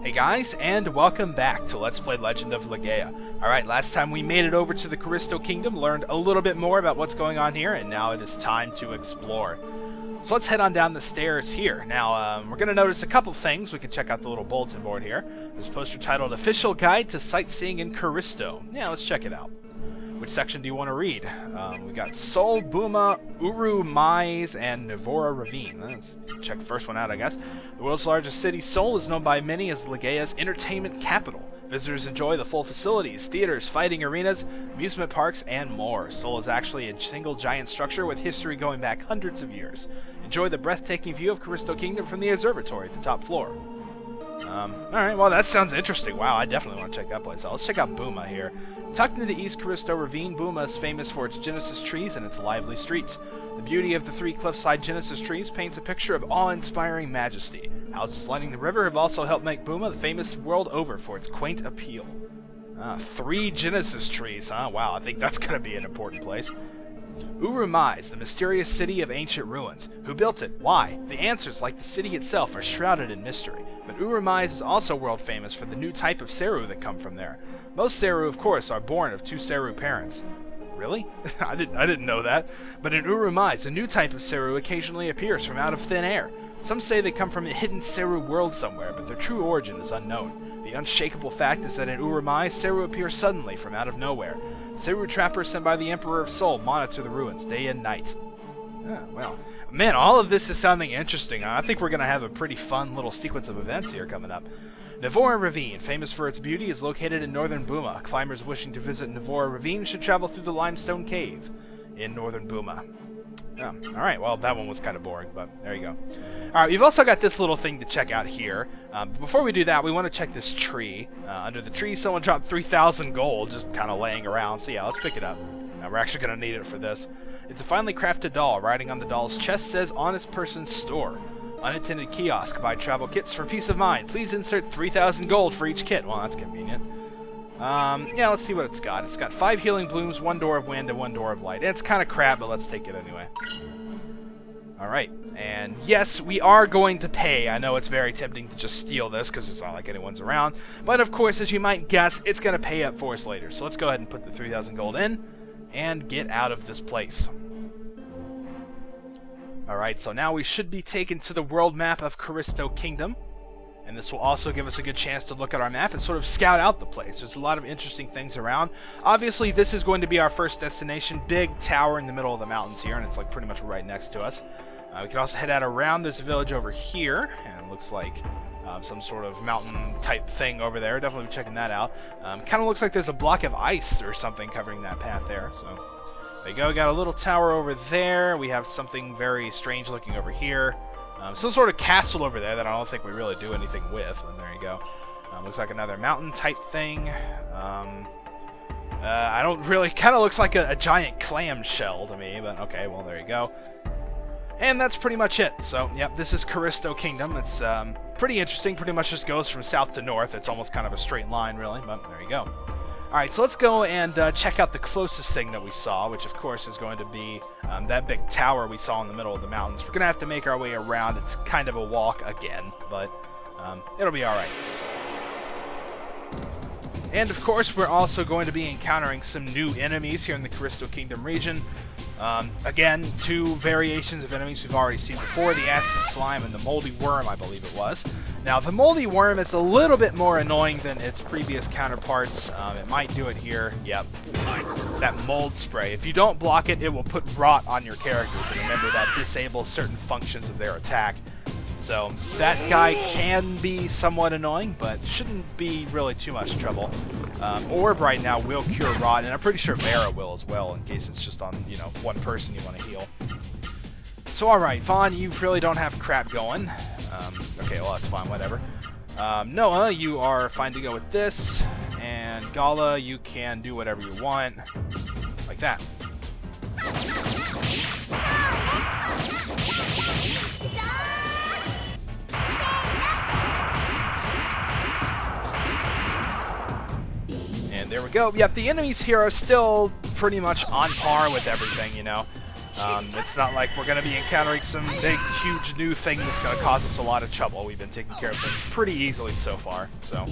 Hey guys, and welcome back to Let's Play Legend of Legaia. Alright, last time we made it over to the Caristo Kingdom, learned a little bit more about what's going on here, and now it is time to explore. So let's head on down the stairs here. Now, we're going to notice a couple things. We can check out the little bulletin board here. There's a poster titled Official Guide to Sightseeing in Karisto. Yeah, let's check it out. Which section do you want to read? We got Sol, Buma, Uru, Mais, and Nivora Ravine. Let's check the first one out, I guess. The world's largest city, Sol, is known by many as Legaia's entertainment capital. Visitors enjoy the full facilities, theaters, fighting arenas, amusement parks, and more. Sol is actually a single giant structure with history going back hundreds of years. Enjoy the breathtaking view of Caristo Kingdom from the observatory at the top floor. Alright, well that sounds interesting. Wow, I definitely want to check that place out. Let's check out Buma here. Tucked into East Caristo Ravine, Buma is famous for its Genesis trees and its lively streets. The beauty of the three cliffside Genesis trees paints a picture of awe-inspiring majesty. Houses lining the river have also helped make Buma famous world over for its quaint appeal. 3 Genesis trees, huh? Wow, I think that's going to be an important place. Uru Mais, the mysterious city of ancient ruins. Who built it? Why? The answers, like the city itself, are shrouded in mystery. But Uru Mais is also world famous for the new type of Seru that come from there. Most Seru, of course, are born of 2 Seru parents. Really? I didn't know that. But in Uru Mais, a new type of Seru occasionally appears from out of thin air. Some say they come from a hidden Seru world somewhere, but their true origin is unknown. The unshakable fact is that in Uru Mais, Seru appear suddenly from out of nowhere. Seru trappers sent by the Emperor of Sol monitor the ruins day and night. Well, man, all of this is sounding interesting. I think we're going to have a pretty fun little sequence of events here coming up. Nivora Ravine, famous for its beauty, is located in northern Buma. Climbers wishing to visit Nivora Ravine should travel through the limestone cave in northern Buma. Alright, well, that one was kind of boring, but there you go. Alright, we've also got this little thing to check out here. Before we do that, we want to check this tree. Under the tree, someone dropped 3,000 gold just kind of laying around. So yeah, let's pick it up. We're actually going to need it for this. It's a finely crafted doll. Writing on the doll's chest says Honest Person's Store. Unattended kiosk. Buy travel kits for peace of mind. Please insert 3,000 gold for each kit. Well, that's convenient. Yeah, let's see what it's got. It's got 5 healing blooms, 1 door of wind, and 1 door of light. It's kind of crap, but let's take it anyway. Alright, and yes, we are going to pay. I know it's very tempting to just steal this, because it's not like anyone's around. But of course, as you might guess, it's going to pay up for us later. So let's go ahead and put the 3,000 gold in, and get out of this place. Alright, so now we should be taken to the world map of Caristo Kingdom. And this will also give us a good chance to look at our map and sort of scout out the place. There's a lot of interesting things around. Obviously, this is going to be our first destination. Big tower in the middle of the mountains here, and it's like pretty much right next to us. We can also head out around. There's a village over here, and it looks like some sort of mountain-type thing over there. Definitely be checking that out. Kind of looks like there's a block of ice or something covering that path there, so... There you go, got a little tower over there. We have something very strange looking over here. Some sort of castle over there that I don't think we really do anything with. And there you go. Looks like another mountain type thing. I don't really... Kind of looks like a giant clam shell to me, but okay, well, there you go. And that's pretty much it. So, yep, this is Caristo Kingdom. It's pretty interesting. Pretty much just goes from south to north. It's almost kind of a straight line, really, but there you go. Alright, so let's go and check out the closest thing that we saw, which of course is going to be that big tower we saw in the middle of the mountains. We're going to have to make our way around. It's kind of a walk again, but it'll be alright. And of course, we're also going to be encountering some new enemies here in the Caristo Kingdom region. Again, 2 variations of enemies we've already seen before, the acid slime and the moldy worm, I believe it was. Now, the moldy worm is a little bit more annoying than its previous counterparts. It might do it here. Yep, that mold spray. If you don't block it, it will put rot on your characters, and remember that disables certain functions of their attack. So, that guy can be somewhat annoying, but shouldn't be really too much trouble. Orb right now will cure rot, and I'm pretty sure Vera will as well, in case it's just on, you know, one person you want to heal. So, alright, Fawn, you really don't have crap going. Okay, well, that's fine, whatever. Noah, you are fine to go with this, and Gala, you can do whatever you want. Like that. And there we go. Yep, the enemies here are still pretty much on par with everything, you know. It's not like we're going to be encountering some big, huge new thing that's going to cause us a lot of trouble. We've been taking care of things pretty easily so far, so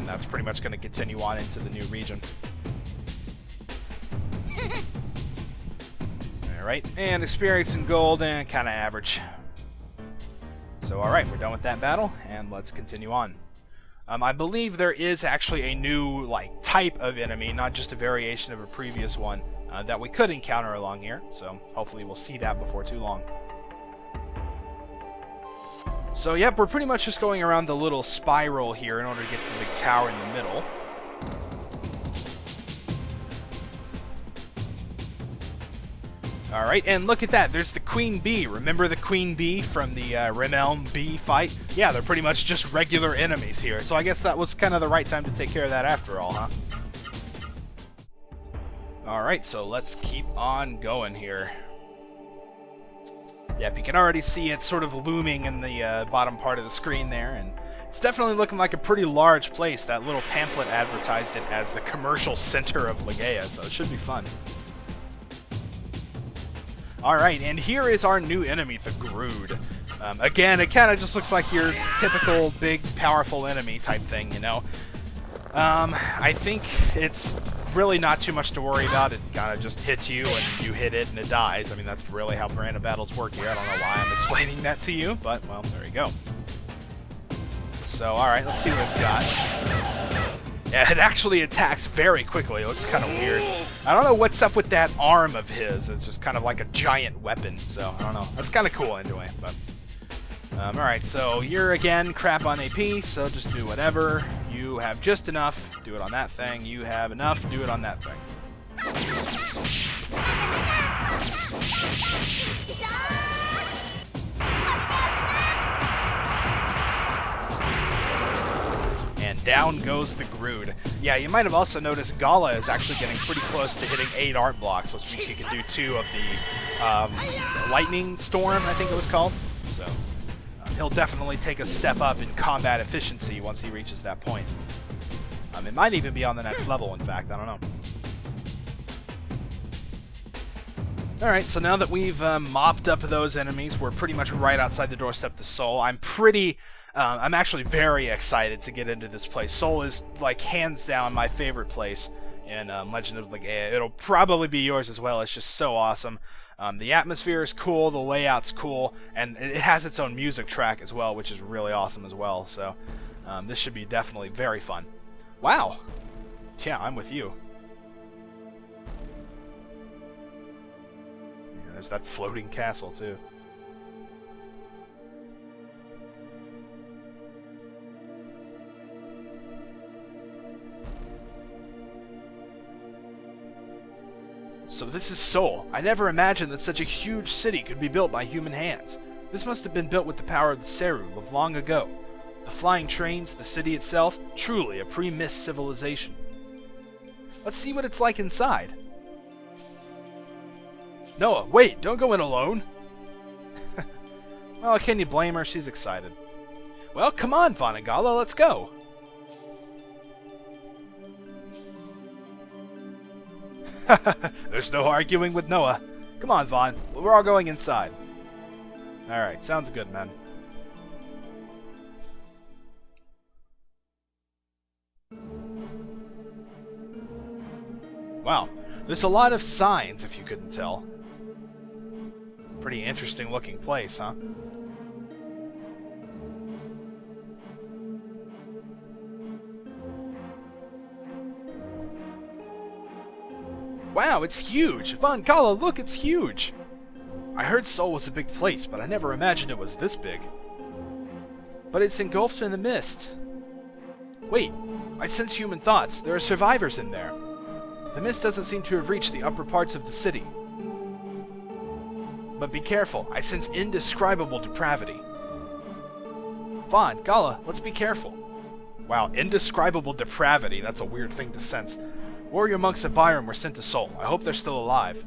that's pretty much going to continue on into the new region. Alright, and experience and gold, and kind of average. So alright, we're done with that battle, and let's continue on. I believe there is actually a new type of enemy, not just a variation of a previous one, that we could encounter along here, so hopefully we'll see that before too long. So yep, we're pretty much just going around the little spiral here in order to get to the big tower in the middle. Alright, and look at that, there's the Queen Bee. Remember the Queen Bee from the Realm Bee fight? Yeah, they're pretty much just regular enemies here, so I guess that was kind of the right time to take care of that after all, huh? Alright, so let's keep on going here. Yep, you can already see it sort of looming in the bottom part of the screen there, and it's definitely looking like a pretty large place. That little pamphlet advertised it as the commercial center of Legaia, so it should be fun. Alright, and here is our new enemy, the Grood. Again, it kind of just looks like your typical big, powerful enemy type thing, you know? I think it's really not too much to worry about. It kind of just hits you, and you hit it, and it dies. I mean, that's really how random battles work here. I don't know why I'm explaining that to you, but, well, there you go. So, alright, let's see what it's got. Yeah, it actually attacks very quickly. It looks kind of weird. I don't know what's up with that arm of his. It's just kind of like a giant weapon, so I don't know. That's kind of cool anyway, but... alright, so you're, again, crap on AP, so just do whatever. You have just enough, do it on that thing. You have enough, do it on that thing. And down goes the Grood. Yeah, you might have also noticed Gala is actually getting pretty close to hitting 8 art blocks, which means he can do 2 of the Lightning Storm, I think it was called. So... he'll definitely take a step up in combat efficiency once he reaches that point. It might even be on the next level, in fact, I don't know. Alright, so now that we've mopped up those enemies, we're pretty much right outside the doorstep to Sol. I'm actually very excited to get into this place. Sol is, hands down my favorite place in Legend of Legaia. It'll probably be yours as well. It's just so awesome. The atmosphere is cool, the layout's cool, and it has its own music track as well, which is really awesome as well, so this should be definitely very fun. Wow! Yeah, I'm with you. Yeah, there's that floating castle, too. So this is Sol. I never imagined that such a huge city could be built by human hands. This must have been built with the power of the Seru of long ago. The flying trains, the city itself, truly a pre-mist civilization. Let's see what it's like inside. Noah, wait, don't go in alone. Well, can you blame her? She's excited. Well, come on, Vanagala, let's go. There's no arguing with Noah. Come on, Vaughn. We're all going inside. Alright, sounds good, man. Wow, there's a lot of signs, if you couldn't tell. Pretty interesting looking place, huh? Wow, it's huge! Vangala, look, it's huge! I heard Sol was a big place, but I never imagined it was this big. But it's engulfed in the mist. Wait, I sense human thoughts. There are survivors in there. The mist doesn't seem to have reached the upper parts of the city. But be careful, I sense indescribable depravity. Vaughn, Gala, let's be careful. Wow, indescribable depravity, that's a weird thing to sense. Warrior monks of Byron were sent to Sol. I hope they're still alive.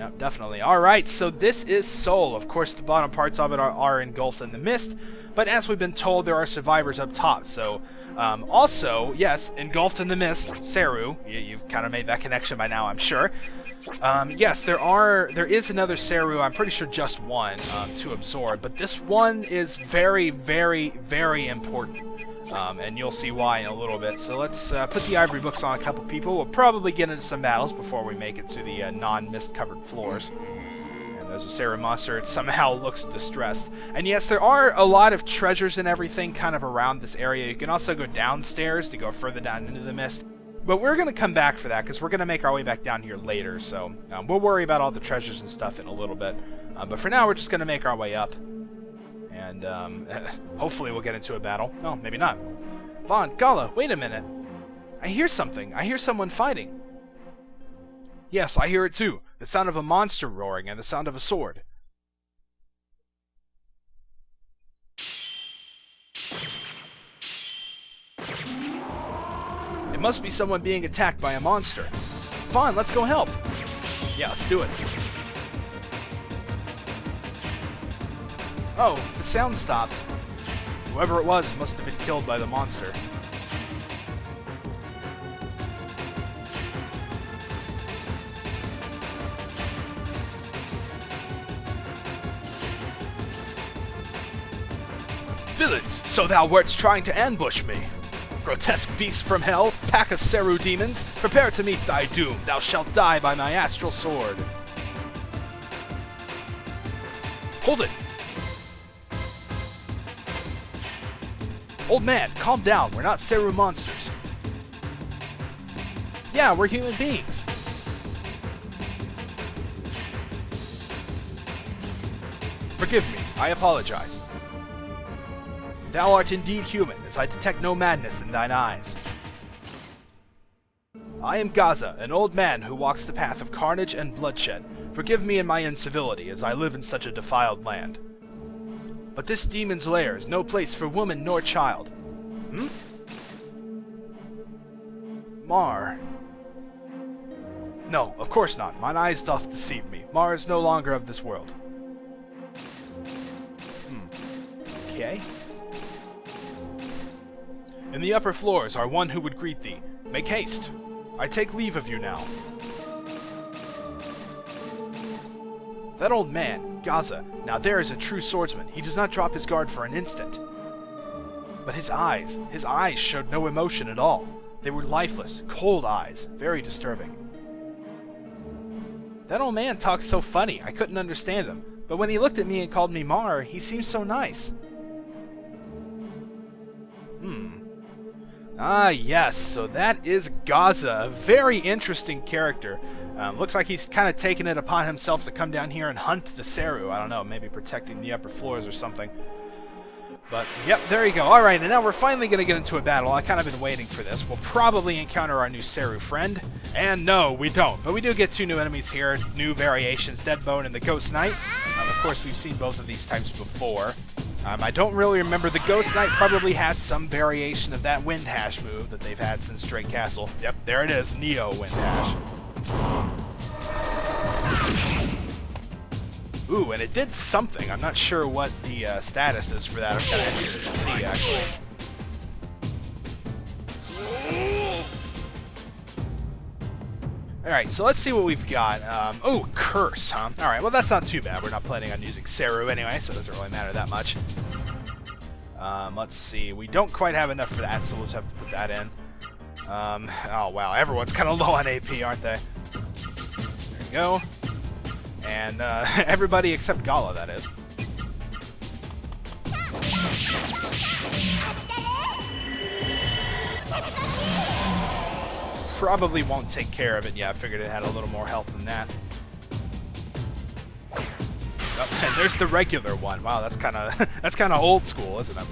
Yep, definitely. Alright, so this is Seoul. Of course, the bottom parts of it are engulfed in the mist, but as we've been told, there are survivors up top. So, also, yes, engulfed in the mist, Seru. You've kind of made that connection by now, I'm sure. Yes, there is another Seru, I'm pretty sure just one, to absorb, but this one is very, very, very important. And you'll see why in a little bit. So let's put the ivory books on a couple people. We'll probably get into some battles before we make it to the non-mist covered floors. And there's a Seru monster. It somehow looks distressed. And yes, there are a lot of treasures and everything kind of around this area. You can also go downstairs to go further down into the mist. But we're going to come back for that because we're going to make our way back down here later. So we'll worry about all the treasures and stuff in a little bit. But for now, we're just going to make our way up. And hopefully we'll get into a battle. No, maybe not. Vaughn, Gala, wait a minute. I hear something. I hear someone fighting. Yes, I hear it too. The sound of a monster roaring and the sound of a sword. It must be someone being attacked by a monster. Vaughn, let's go help. Yeah, let's do it. Oh, the sound stopped. Whoever it was must have been killed by the monster. Villains, so thou wert trying to ambush me. Grotesque beast from hell, pack of Seru demons, prepare to meet thy doom. Thou shalt die by my astral sword. Hold it! Old man, calm down. We're not Seru monsters. Yeah, we're human beings. Forgive me. I apologize. Thou art indeed human, as I detect no madness in thine eyes. I am Gaza, an old man who walks the path of carnage and bloodshed. Forgive me in my incivility, as I live in such a defiled land. But this demon's lair is no place for woman nor child. Hmm? Mar. No, of course not. Mine eyes doth deceive me. Mar is no longer of this world. Okay. In the upper floors are one who would greet thee. Make haste. I take leave of you now. That old man, Gaza, now there is a true swordsman. He does not drop his guard for an instant. But his eyes showed no emotion at all. They were lifeless, cold eyes, very disturbing. That old man talks so funny, I couldn't understand him. But when he looked at me and called me Mar, he seemed so nice. Ah, yes, so that is Gaza, a very interesting character. Looks like he's kind of taken it upon himself to come down here and hunt the Seru. I don't know, maybe protecting the upper floors or something. But, yep, there you go. Alright, and now we're finally going to get into a battle. I've kind of been waiting for this. We'll probably encounter our new Seru friend. And no, we don't. But we do get two new enemies here, new variations, Deadbone and the Ghost Knight. Of course, we've seen both of these types before. I don't really remember. The Ghost Knight probably has some variation of that Wind Hash move that they've had since Drake Castle. Yep, there it is, Neo Wind Hash. Ooh, and it did something. I'm not sure what the status is for that. I'm kind of interested to see, actually. Alright, so let's see what we've got. Oh, Curse, huh? Alright, well that's not too bad. We're not planning on using Seru anyway, so it doesn't really matter that much. Let's see. We don't quite have enough for that, so we'll just have to put that in. Oh wow, everyone's kind of low on AP, aren't they? There we go. And everybody except Gala, that is. Probably won't take care of it. Yeah, I figured it had a little more health than that. Oh, and there's the regular one. Wow, that's kind of old school, isn't it?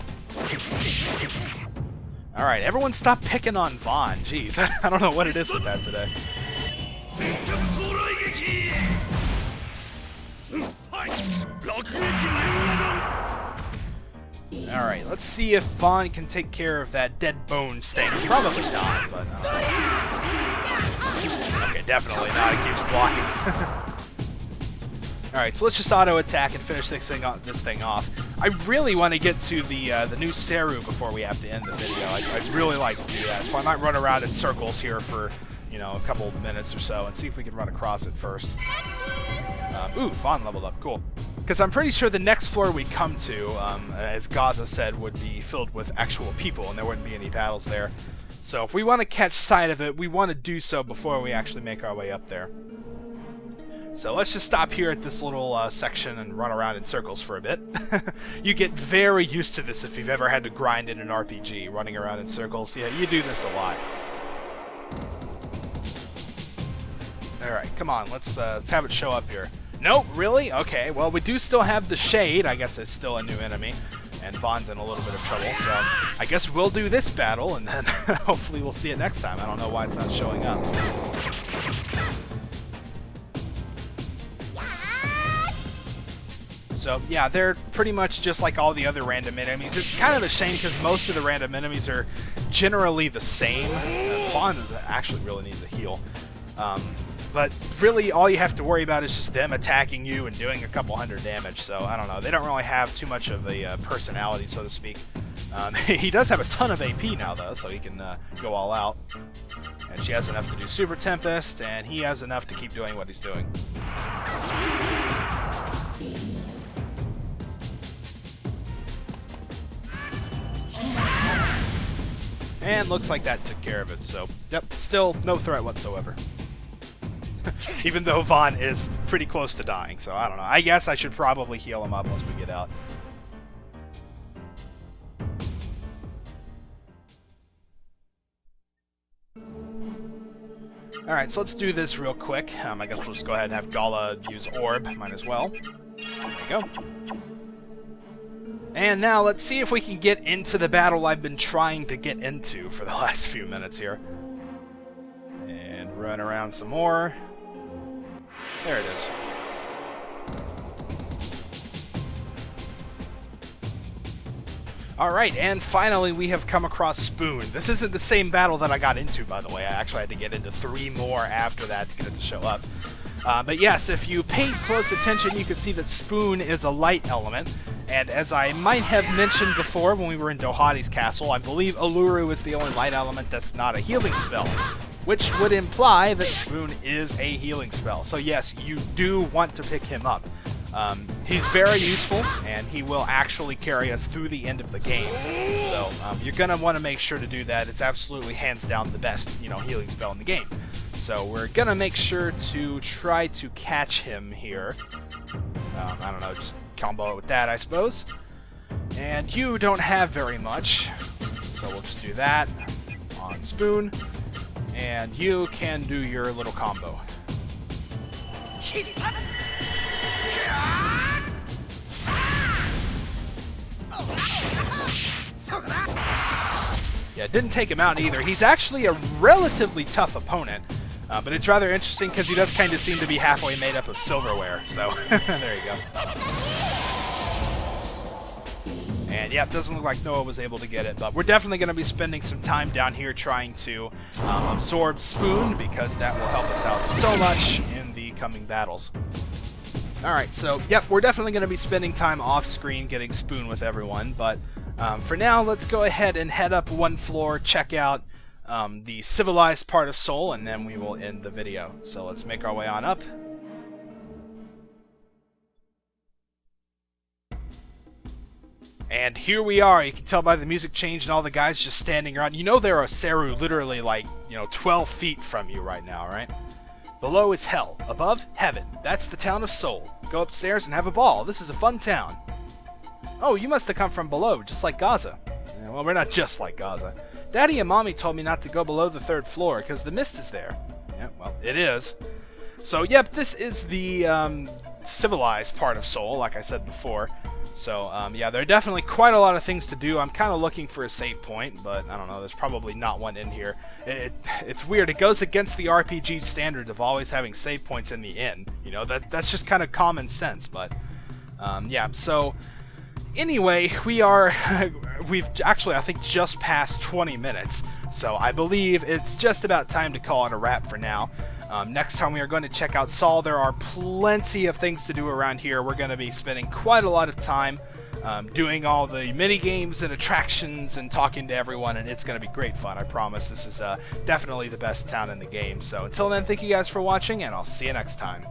All right, everyone, stop picking on Vaughn. Jeez, I don't know what it is with that today. Alright, let's see if Vaughn can take care of that dead bones thing. Probably not, but... Okay, definitely not. It keeps blocking. Alright, so let's just auto-attack and finish this thing off. I really want to get to the new Seru before we have to end the video. I'd really like to do that, so I might run around in circles here for, you know, a couple minutes or so and see if we can run across it first. Ooh, Vaughn leveled up. Cool. Because I'm pretty sure the next floor we come to, as Gaza said, would be filled with actual people, and there wouldn't be any battles there. So if we want to catch sight of it, we want to do so before we actually make our way up there. So let's just stop here at this little section and run around in circles for a bit. You get very used to this if you've ever had to grind in an RPG, running around in circles. Yeah, you do this a lot. Alright, come on, let's have it show up here. Nope, really? Okay, well, we do still have the Shade. I guess it's still a new enemy. And Vaughn's in a little bit of trouble, so I guess we'll do this battle, and then hopefully we'll see it next time. I don't know why it's not showing up. So, yeah, they're pretty much just like all the other random enemies. It's kind of a shame because most of the random enemies are generally the same. Vaughn actually really needs a heal. But really, all you have to worry about is just them attacking you and doing a couple hundred damage. So, I don't know. They don't really have too much of a personality, so to speak. He does have a ton of AP now, though, so he can go all out. And she has enough to do Super Tempest, and he has enough to keep doing what he's doing. And looks like that took care of it, so, yep, still no threat whatsoever. Even though Vaughn is pretty close to dying, so I don't know. I guess I should probably heal him up once we get out. Alright, so let's do this real quick. I guess we'll just go ahead and have Gala use Orb. Might as well. There we go. And now let's see if we can get into the battle I've been trying to get into for the last few minutes here. And run around some more. There it is. Alright, and finally we have come across Spoon. This isn't the same battle that I got into, by the way. I actually had to get into 3 more after that to get it to show up. But yes, if you paid close attention, you can see that Spoon is a light element. And as I might have mentioned before when we were in Dohadi's castle, I believe Uluru is the only light element that's not a healing spell, which would imply that Spoon is a healing spell. So yes, you do want to pick him up. He's very useful, and he will actually carry us through the end of the game. So you're going to want to make sure to do that. It's absolutely hands down the best, healing spell in the game. So we're going to make sure to try to catch him here. I don't know, just combo it with that, I suppose. And you don't have very much, so we'll just do that on Spoon. And you can do your little combo. Yeah, didn't take him out either. He's actually a relatively tough opponent, but it's rather interesting because he does kind of seem to be halfway made up of silverware, so there you go. And yeah, it doesn't look like Noah was able to get it, but we're definitely going to be spending some time down here trying to absorb Spoon, because that will help us out so much in the coming battles. Alright, so yep, we're definitely going to be spending time off-screen getting Spoon with everyone, but for now, let's go ahead and head up 1 floor, check out the civilized part of Seoul, and then we will end the video. So let's make our way on up. And here we are. You can tell by the music change and all the guys just standing around. You know there are Seru literally like, 12 feet from you right now, right? Below is hell. Above, heaven. That's the town of Seoul. Go upstairs and have a ball. This is a fun town. Oh, you must have come from below, just like Gaza. Yeah, well, we're not just like Gaza. Daddy and Mommy told me not to go below the 3rd floor because the mist is there. Yeah, well, it is. So, yep, this is the civilized part of Seoul, like I said before. So, yeah, there are definitely quite a lot of things to do. I'm kind of looking for a save point, but I don't know, there's probably not one in here. It's weird. It goes against the RPG standard of always having save points in the end. That's just kind of common sense, but yeah, so anyway, we've actually, I think, just passed 20 minutes. So I believe it's just about time to call it a wrap for now. Next time we are going to check out Saul. There are plenty of things to do around here. We're going to be spending quite a lot of time doing all the mini games and attractions and talking to everyone, and it's going to be great fun. I promise. This is definitely the best town in the game. So until then, thank you guys for watching, and I'll see you next time.